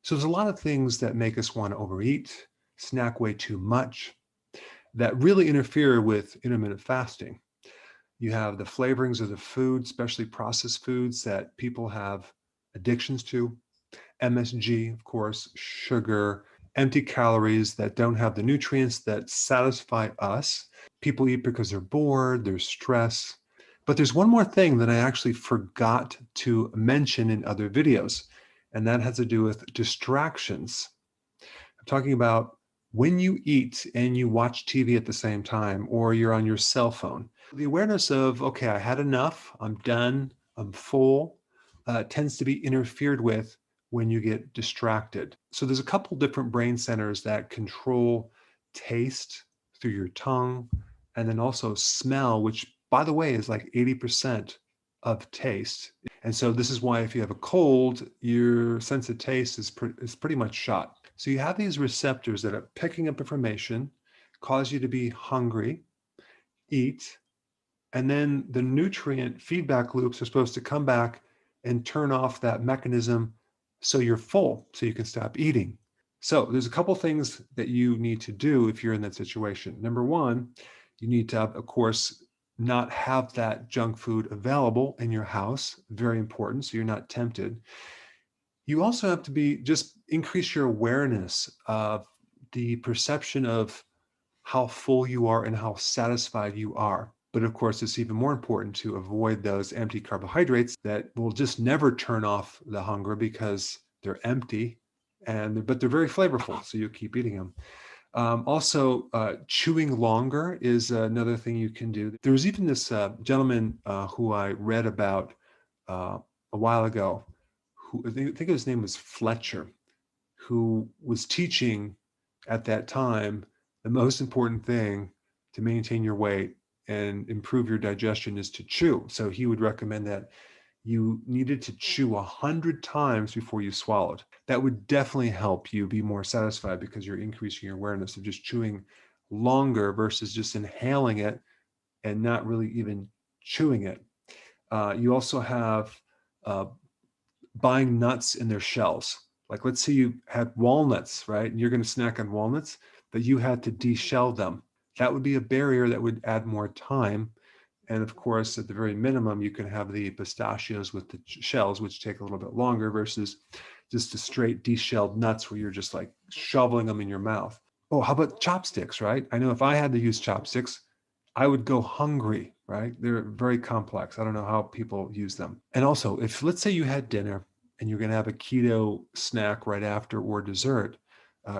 So there's a lot of things that make us want to overeat, snack way too much, that really interfere with intermittent fasting. You have the flavorings of the food, especially processed foods that people have addictions to. MSG, of course, sugar, empty calories that don't have the nutrients that satisfy us. People eat because they're bored, there's stress. But there's one more thing that I actually forgot to mention in other videos, and that has to do with distractions. I'm talking about when you eat and you watch TV at the same time, or you're on your cell phone. The awareness of, okay, I had enough, I'm done, I'm full, tends to be interfered with when you get distracted. So there's a couple different brain centers that control taste through your tongue, and then also smell, which, by the way, is like 80% of taste. And so this is why if you have a cold, your sense of taste is pretty much shot. So you have these receptors that are picking up information, cause you to be hungry, eat, and then the nutrient feedback loops are supposed to come back and turn off that mechanism so you're full, so you can stop eating. So there's a couple things that you need to do if you're in that situation. Number one, you need to, of course, not have that junk food available in your house. Very important, so you're not tempted. You also have to just increase your awareness of the perception of how full you are and how satisfied you are. But of course, it's even more important to avoid those empty carbohydrates that will just never turn off the hunger because they're empty, but they're very flavorful, so you keep eating them. Also, chewing longer is another thing you can do. There was even this gentleman who I read about a while ago, who I think his name was Fletcher, who was teaching at that time the most important thing to maintain your weight and improve your digestion is to chew. So he would recommend that you needed to chew 100 times before you swallowed. That would definitely help you be more satisfied because you're increasing your awareness of just chewing longer versus just inhaling it and not really even chewing it. You also have buying nuts in their shells. Like, let's say you had walnuts, right? And you're going to snack on walnuts, but you had to deshell them. That would be a barrier that would add more time. And of course, at the very minimum, you can have the pistachios with the shells, which take a little bit longer versus just the straight deshelled nuts where you're just like shoveling them in your mouth. Oh, how about chopsticks, right? I know if I had to use chopsticks, I would go hungry, right? They're very complex. I don't know how people use them. And also, if let's say you had dinner and you're going to have a keto snack right after or dessert,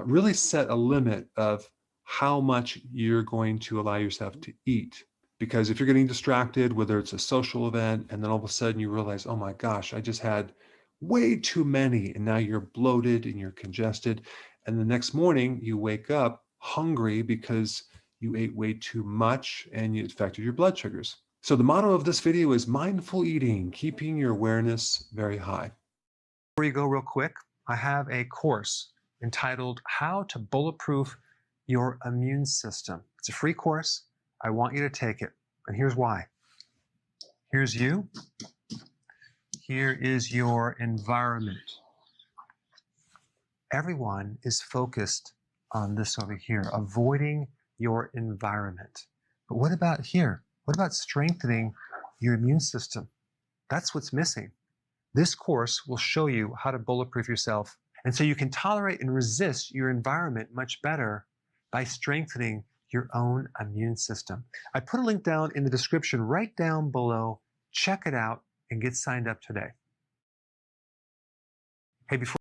really set a limit of how much you're going to allow yourself to eat. Because if you're getting distracted, whether it's a social event, and then all of a sudden you realize, oh my gosh, I just had way too many, and now you're bloated and you're congested. And the next morning you wake up hungry because you ate way too much and it affected your blood sugars. So the motto of this video is mindful eating, keeping your awareness very high. Before you go real quick, I have a course entitled How to Bulletproof Your Immune System. It's a free course. I want you to take it. And here's why. Here's you. Here is your environment. Everyone is focused on this over here, avoiding your environment. But what about here? What about strengthening your immune system? That's what's missing. This course will show you how to bulletproof yourself. And so you can tolerate and resist your environment much better by strengthening your own immune system. I put a link down in the description right down below. Check it out and get signed up today. Hey, before